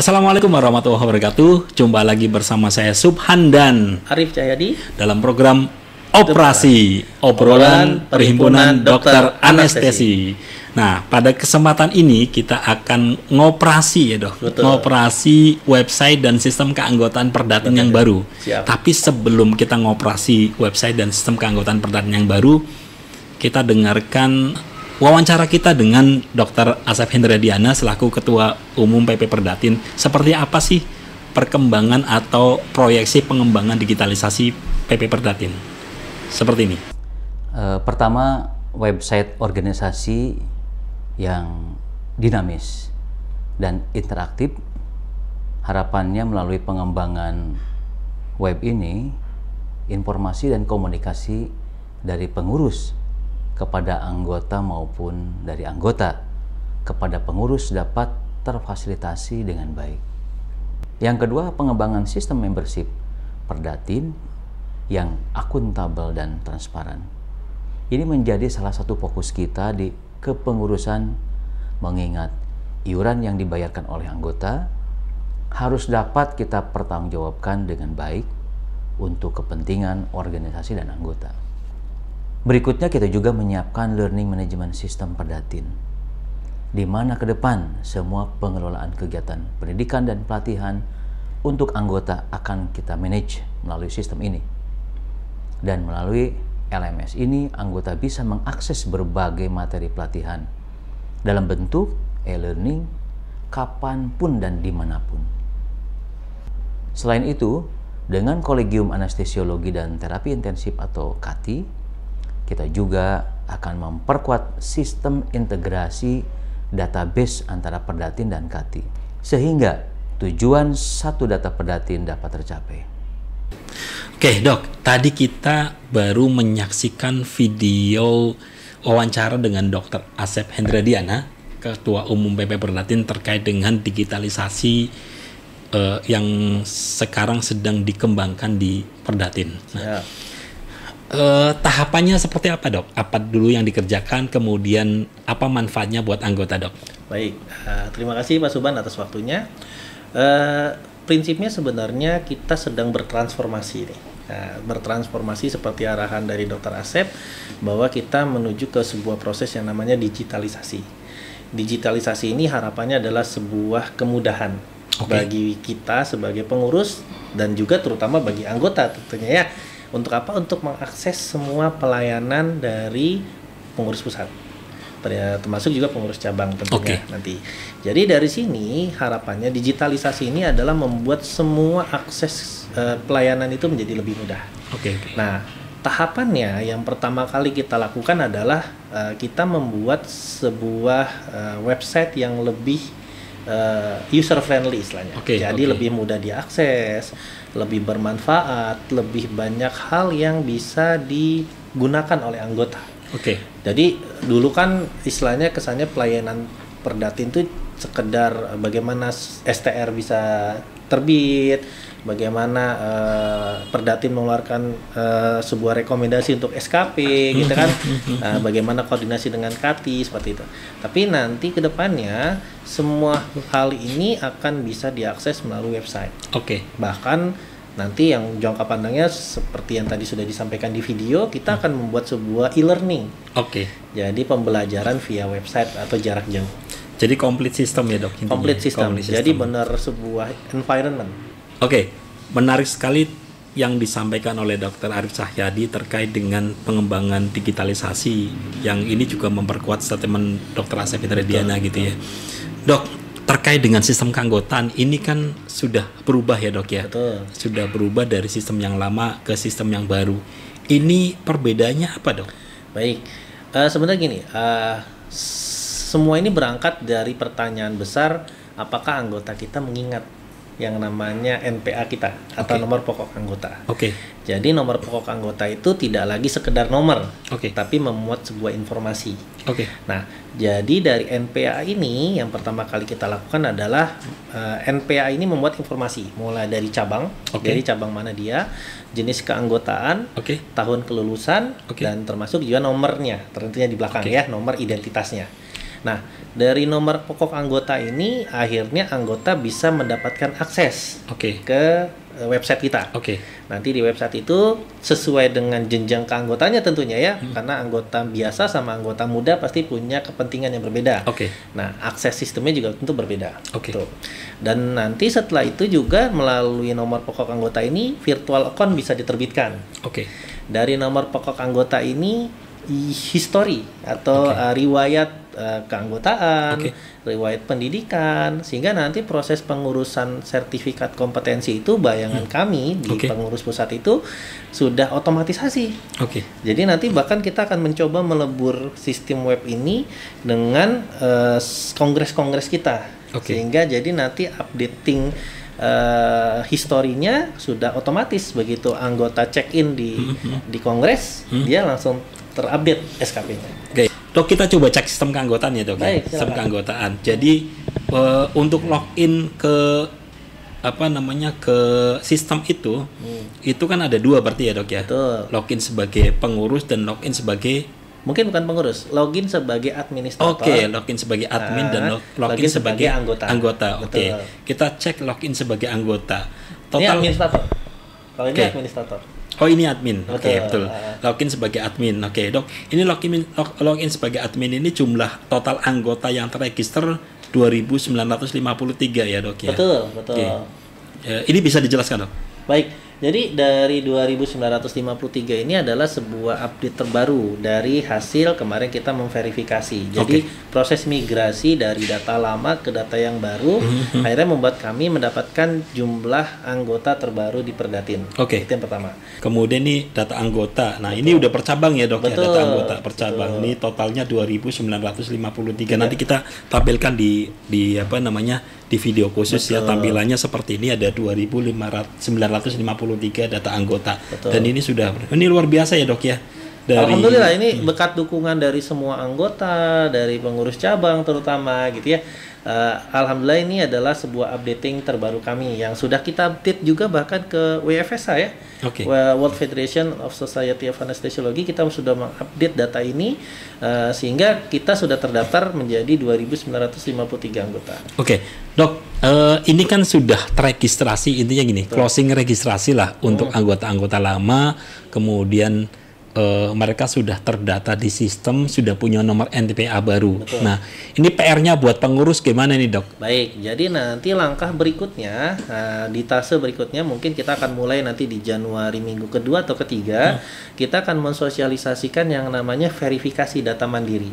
Assalamualaikum warahmatullahi wabarakatuh. Jumpa lagi bersama saya Subhan dan Arif Cahyadi dalam program Operasi Obrolan Perhimpunan Dokter Anestesi. Nah, pada kesempatan ini kita akan ngoperasi ya dok, Betul. ngoperasi website dan sistem keanggotaan Perdatin yang baru. Siap. Tapi sebelum kita ngoperasi website dan sistem keanggotaan Perdatin yang baru, kita dengarkan wawancara kita dengan Dr. Asep Hendradiana selaku Ketua Umum PP Perdatin. Seperti apa sih perkembangan atau proyeksi pengembangan digitalisasi PP Perdatin? Seperti ini. Pertama, website organisasi yang dinamis dan interaktif. Harapannya melalui pengembangan web ini, informasi dan komunikasi dari pengurus kepada anggota maupun dari anggota kepada pengurus dapat terfasilitasi dengan baik. Yang kedua, pengembangan sistem membership Perdatin yang akuntabel dan transparan. Ini menjadi salah satu fokus kita di kepengurusan, mengingat iuran yang dibayarkan oleh anggota harus dapat kita pertanggungjawabkan dengan baik untuk kepentingan organisasi dan anggota. Berikutnya kita juga menyiapkan learning management system Perdatin, di mana ke depan semua pengelolaan kegiatan pendidikan dan pelatihan untuk anggota akan kita manage melalui sistem ini. Dan melalui LMS ini, anggota bisa mengakses berbagai materi pelatihan dalam bentuk e-learning kapanpun dan dimanapun. Selain itu, dengan Kolegium Anestesiologi dan Terapi Intensif atau KATI, kita juga akan memperkuat sistem integrasi database antara Perdatin dan KATI, sehingga tujuan satu data Perdatin dapat tercapai. Oke dok, tadi kita baru menyaksikan video wawancara dengan Dr. Asep Hendradiana, Ketua Umum PP Perdatin, terkait dengan digitalisasi yang sekarang sedang dikembangkan di Perdatin. Nah, tahapannya seperti apa dok? Apa dulu yang dikerjakan, kemudian apa manfaatnya buat anggota dok? Baik, terima kasih Pak Suban atas waktunya. Prinsipnya sebenarnya kita sedang bertransformasi nih. Bertransformasi seperti arahan dari Dr. Asep, bahwa kita menuju ke sebuah proses yang namanya digitalisasi. Digitalisasi ini harapannya adalah sebuah kemudahan bagi kita sebagai pengurus dan juga terutama bagi anggota tentunya ya. Untuk apa? Untuk mengakses semua pelayanan dari pengurus pusat, termasuk juga pengurus cabang tentunya nanti. Jadi dari sini harapannya digitalisasi ini adalah membuat semua akses pelayanan itu menjadi lebih mudah. Nah, tahapannya yang pertama kali kita lakukan adalah kita membuat sebuah website yang lebih user friendly istilahnya. Jadi lebih mudah diakses, lebih bermanfaat, lebih banyak hal yang bisa digunakan oleh anggota. Jadi dulu kan istilahnya kesannya pelayanan Perdatin itu sekedar bagaimana STR bisa terbit, bagaimana Perdatin mengeluarkan sebuah rekomendasi untuk SKP gitu kan, bagaimana koordinasi dengan KATI seperti itu. Tapi nanti ke depannya semua hal ini akan bisa diakses melalui website. Bahkan nanti yang jangka pandangnya seperti yang tadi sudah disampaikan di video, kita akan membuat sebuah e-learning. Jadi pembelajaran via website atau jarak jauh. Jadi complete system ya dok? Complete system. Jadi benar sebuah environment. Menarik sekali yang disampaikan oleh Dr. Arif Cahyadi terkait dengan pengembangan digitalisasi, yang ini juga memperkuat statement Dr. Asep Hendradiana gitu ya. Dok, terkait dengan sistem keanggotaan ini kan sudah berubah ya dok ya? Sudah berubah dari sistem yang lama ke sistem yang baru. Ini perbedaannya apa dok? Baik, sebenarnya gini, semua ini berangkat dari pertanyaan besar, apakah anggota kita mengingat yang namanya NPA kita atau nomor pokok anggota. Jadi nomor pokok anggota itu tidak lagi sekedar nomor, tapi memuat sebuah informasi. Nah, jadi dari NPA ini yang pertama kali kita lakukan adalah NPA ini membuat informasi mulai dari cabang, dari cabang mana dia, jenis keanggotaan, tahun kelulusan, dan termasuk juga nomornya, tentunya di belakang ya, nomor identitasnya. Nah, dari nomor pokok anggota ini akhirnya anggota bisa mendapatkan akses Oke. ke website kita. Oke. Nanti di website itu sesuai dengan jenjang keanggotanya tentunya ya, karena anggota biasa sama anggota muda pasti punya kepentingan yang berbeda. Oke. Nah, akses sistemnya juga tentu berbeda. Oke. Tuh. Dan nanti setelah itu juga melalui nomor pokok anggota ini virtual account bisa diterbitkan. Oke. Dari nomor pokok anggota ini history atau riwayat keanggotaan, riwayat pendidikan, sehingga nanti proses pengurusan sertifikat kompetensi itu bayangan kami di pengurus pusat itu sudah otomatisasi. Jadi nanti bahkan kita akan mencoba melebur sistem web ini dengan kongres-kongres kita, sehingga jadi nanti updating historinya sudah otomatis. Begitu anggota check-in di kongres, dia langsung terupdate SKP-nya. Dok, kita coba cek sistem keanggotaan ya, Dok. Baik, sistem keanggotaan. Jadi untuk login ke ke sistem itu kan ada dua berarti ya, Dok ya. Betul. Login sebagai pengurus dan login sebagai mungkin bukan pengurus, login sebagai administrator. Login sebagai admin dan login sebagai anggota. Kita cek login sebain anggota. Total ini administrator. Kalau ini administrator. Oh, ini admin. Betul. Login sebagai admin. Dok. Ini login sebagai admin ini jumlah total anggota yang terregister 2.953 ya, Dok ya. Betul. Ini bisa dijelaskan, Dok? Baik. Jadi dari 2.953 ini adalah sebuah update terbaru dari hasil kemarin kita memverifikasi. Jadi proses migrasi dari data lama ke data yang baru akhirnya membuat kami mendapatkan jumlah anggota terbaru di Perdatin. Itu yang pertama. Kemudian nih data anggota. Nah, ini udah percabang ya, Dok ya, data anggota percabang. Ini totalnya 2.953. Nanti kita tampilkan di video khusus ya, tampilannya seperti ini. Ada 2.953 data anggota. Dan ini luar biasa ya, Dok ya. Alhamdulillah ini berkat dukungan dari semua anggota, dari pengurus cabang terutama gitu ya. Alhamdulillah ini adalah sebuah updating terbaru kami yang sudah kita update juga bahkan ke WFSA ya. World Federation of Society of Anesthesiology, kita sudah mengupdate data ini sehingga kita sudah terdaftar menjadi 2.953 anggota. Dok, ini kan sudah terregistrasi, intinya gini, closing registrasi lah untuk anggota-anggota lama, kemudian mereka sudah terdata di sistem, sudah punya nomor NPA baru. Nah, ini PR-nya buat pengurus gimana nih, Dok? Baik, jadi nanti langkah berikutnya, di tase berikutnya mungkin kita akan mulai nanti di Januari minggu kedua atau ketiga, kita akan mensosialisasikan yang namanya verifikasi data mandiri.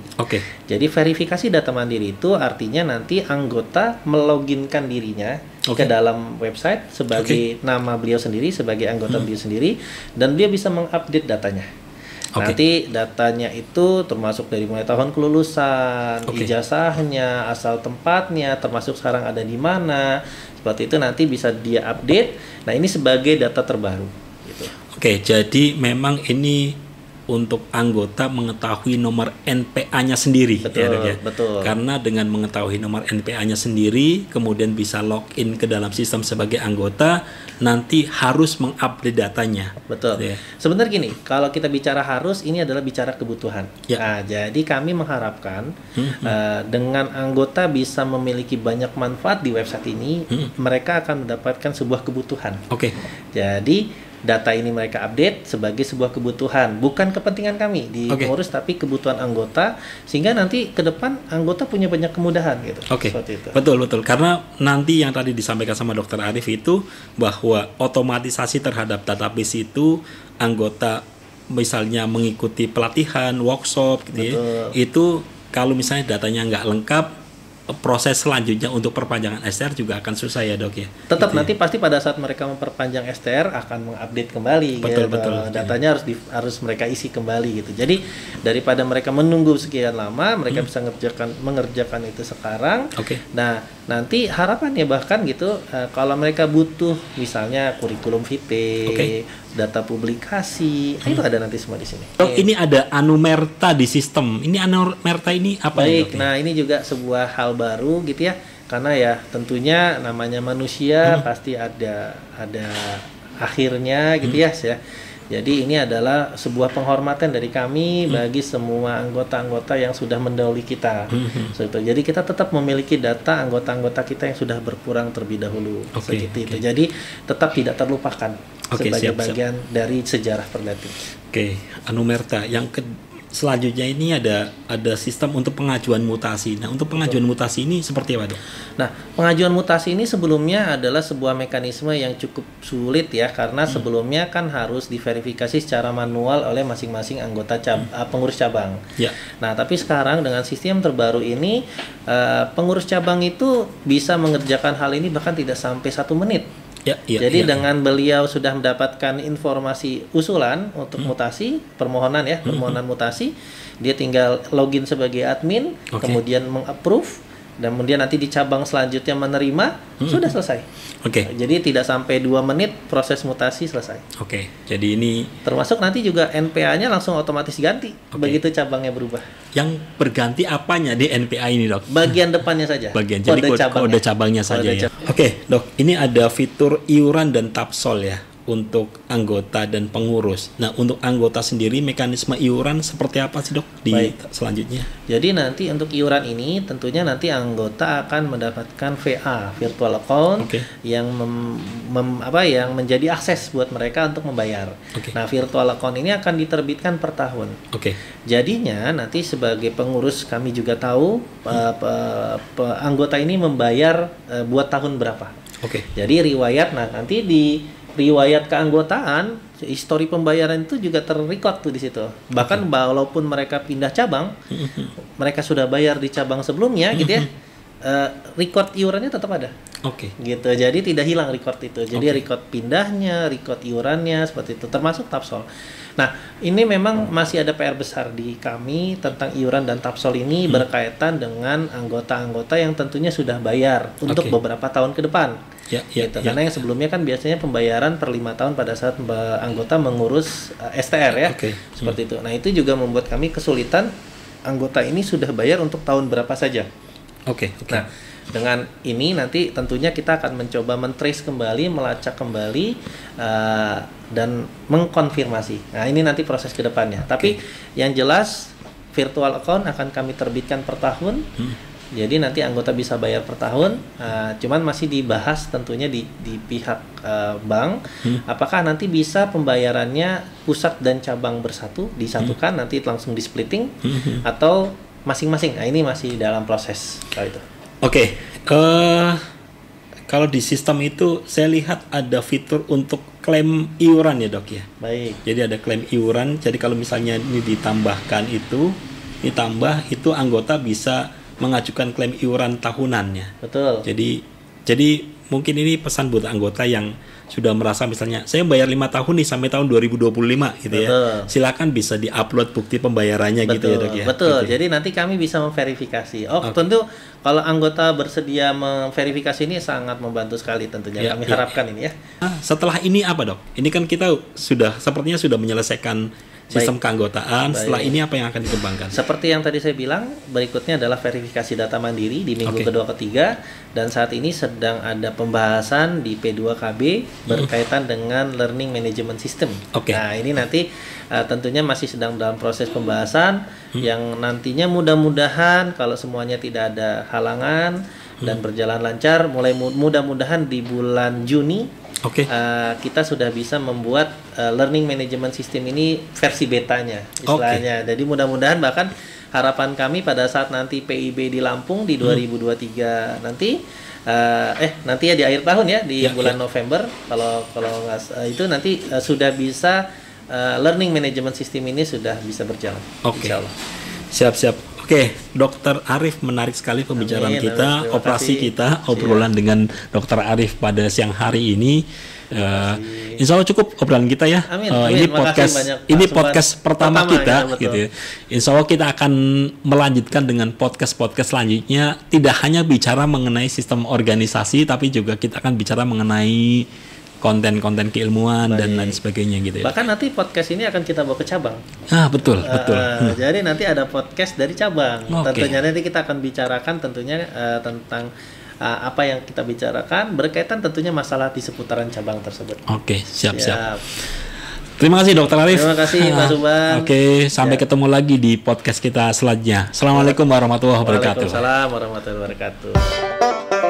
Jadi verifikasi data mandiri itu artinya nanti anggota meloginkan dirinya ke dalam website sebagai nama beliau sendiri, sebagai anggota beliau sendiri, dan dia bisa mengupdate datanya. Nanti datanya itu termasuk dari mulai tahun kelulusan, ijazahnya, asal tempatnya, termasuk sekarang ada di mana, seperti itu nanti bisa dia update. Nah, ini sebagai data terbaru. Gitu. Jadi memang ini untuk anggota mengetahui nomor NPA-nya sendiri. Betul. Karena dengan mengetahui nomor NPA-nya sendiri, kemudian bisa login ke dalam sistem sebagai anggota, nanti harus mengupdate datanya. Sebenarnya gini, kalau kita bicara harus, ini adalah bicara kebutuhan. Nah, jadi kami mengharapkan dengan anggota bisa memiliki banyak manfaat di website ini, mereka akan mendapatkan sebuah kebutuhan. Jadi data ini mereka update sebagai sebuah kebutuhan, bukan kepentingan kami di pengurus, tapi kebutuhan anggota, sehingga nanti ke depan anggota punya banyak kemudahan gitu. Seperti itu. Betul. Karena nanti yang tadi disampaikan sama Dr. Arief itu bahwa otomatisasi terhadap database itu anggota misalnya mengikuti pelatihan, workshop gitu ya, itu kalau misalnya datanya nggak lengkap, proses selanjutnya untuk perpanjangan STR juga akan susah ya, Dok ya. Tetap nanti pasti pada saat mereka memperpanjang STR akan mengupdate kembali. Betul. Datanya harus mereka isi kembali gitu. Jadi daripada mereka menunggu sekian lama, mereka bisa mengerjakan itu sekarang. Nah, nanti harapannya bahkan gitu, kalau mereka butuh misalnya kurikulum vitae, data publikasi, itu ada nanti semua di sini. Dok, ini ada Anumerta di sistem. Ini Anumerta ini apa? Baik, nah ini juga sebuah hal baru gitu ya. Karena ya tentunya namanya manusia pasti ada akhirnya gitu ya. Jadi ini adalah sebuah penghormatan dari kami bagi semua anggota-anggota yang sudah mendahului kita. Jadi kita tetap memiliki data anggota-anggota kita yang sudah berkurang terlebih dahulu. Itu. Jadi tetap tidak terlupakan sebagai bagian dari sejarah Perbatin. Anumerta, yang selanjutnya ini ada sistem untuk pengajuan mutasi. Nah, untuk pengajuan mutasi ini seperti apa, Dok? Nah, pengajuan mutasi ini sebelumnya adalah sebuah mekanisme yang cukup sulit ya, karena sebelumnya kan harus diverifikasi secara manual oleh masing-masing anggota pengurus cabang. Ya. Nah, tapi sekarang dengan sistem terbaru ini, pengurus cabang itu bisa mengerjakan hal ini bahkan tidak sampai 1 menit. Jadi dengan beliau sudah mendapatkan informasi usulan untuk mutasi, permohonan mutasi, dia tinggal login sebagai admin, kemudian meng-approve, dan kemudian nanti di cabang selanjutnya menerima, sudah selesai. Jadi tidak sampai 2 menit proses mutasi selesai. Jadi ini termasuk nanti juga NPA-nya langsung otomatis ganti begitu cabangnya berubah. Yang berganti apanya di NPA ini, Dok? Bagian depannya saja. Jadi kode cabangnya saja ya. Dok, ini ada fitur iuran dan tapsol ya untuk anggota dan pengurus. Nah, untuk anggota sendiri mekanisme iuran seperti apa sih, Dok, di selanjutnya? Jadi nanti untuk iuran ini tentunya nanti anggota akan mendapatkan VA, virtual account, yang yang menjadi akses buat mereka untuk membayar. Nah, virtual account ini akan diterbitkan per tahun. Jadinya nanti sebagai pengurus kami juga tahu anggota ini membayar buat tahun berapa. Jadi riwayat, nanti di riwayat keanggotaan, histori pembayaran itu juga terrecord tuh di situ. Bahkan walaupun mereka pindah cabang, mereka sudah bayar di cabang sebelumnya, gitu ya, record iurannya tetap ada. Gitu. Jadi tidak hilang record itu. Jadi record pindahnya, record iurannya seperti itu, termasuk tapsol. Nah, ini memang masih ada PR besar di kami tentang iuran dan tapsol ini berkaitan dengan anggota-anggota yang tentunya sudah bayar untuk beberapa tahun ke depan. Karena yang sebelumnya kan biasanya pembayaran per 5 tahun pada saat anggota mengurus STR ya, seperti itu. Nah, itu juga membuat kami kesulitan, anggota ini sudah bayar untuk tahun berapa saja. Nah, dengan ini nanti tentunya kita akan mencoba men-trace kembali, melacak kembali, dan mengkonfirmasi. Nah, ini nanti proses ke depannya. Tapi yang jelas virtual account akan kami terbitkan per tahun. Jadi nanti anggota bisa bayar per tahun, cuman masih dibahas tentunya di pihak bank, apakah nanti bisa pembayarannya pusat dan cabang bersatu, disatukan, nanti langsung di splitting, atau masing-masing. Nah, ini masih dalam proses kalau itu. Kalau di sistem itu saya lihat ada fitur untuk klaim iuran ya, Dok ya. Jadi ada klaim iuran. Jadi kalau misalnya ini ditambahkan itu anggota bisa mengajukan klaim iuran tahunannya. Betul. Jadi mungkin ini pesan buat anggota yang sudah merasa misalnya saya bayar 5 tahun nih sampai tahun 2025 gitu ya. Silakan bisa di-upload bukti pembayarannya. Gitu ya, Dok ya. Betul. Jadi nanti kami bisa memverifikasi. Tentu kalau anggota bersedia memverifikasi ini sangat membantu sekali tentunya. Kami harapkan ini ya. Setelah ini apa, Dok? Ini kan kita sepertinya sudah menyelesaikan sistem keanggotaan. Setelah ini apa yang akan dikembangkan? Seperti yang tadi saya bilang, berikutnya adalah verifikasi data mandiri di minggu kedua ketiga, dan saat ini sedang ada pembahasan di P2KB berkaitan dengan Learning Management System. Nah, ini nanti tentunya masih sedang dalam proses pembahasan yang nantinya mudah-mudahan kalau semuanya tidak ada halangan dan berjalan lancar, mulai mudah-mudahan di bulan Juni kita sudah bisa membuat learning management system ini versi betanya istilahnya. Jadi mudah-mudahan, bahkan harapan kami pada saat nanti PIB di Lampung di 2023 nanti nanti ya di akhir tahun ya, di bulan November kalau itu nanti sudah bisa learning management system ini sudah bisa berjalan. Insyaallah. Siap. Dokter Arif, menarik sekali pembicaraan kita, operasi kita, obrolan dengan Dokter Arif pada siang hari ini. Insya Allah cukup obrolan kita ya. Ini podcast pertama kita, gitu ya. Insya Allah kita akan melanjutkan dengan podcast selanjutnya. Tidak hanya bicara mengenai sistem organisasi, tapi juga kita akan bicara mengenai konten-konten keilmuan dan lain sebagainya gitu ya. Bahkan nanti podcast ini akan kita bawa ke cabang. Betul. Jadi nanti ada podcast dari cabang. Tentunya nanti kita akan bicarakan tentunya tentang apa yang kita bicarakan berkaitan tentunya masalah di seputaran cabang tersebut. Siap. Terima kasih Dokter Arif. Terima kasih Mas Subang. Oke, sampai ketemu lagi di podcast kita selanjutnya. Assalamualaikum warahmatullahi wabarakatuh. Waalaikumsalam warahmatullahi wabarakatuh.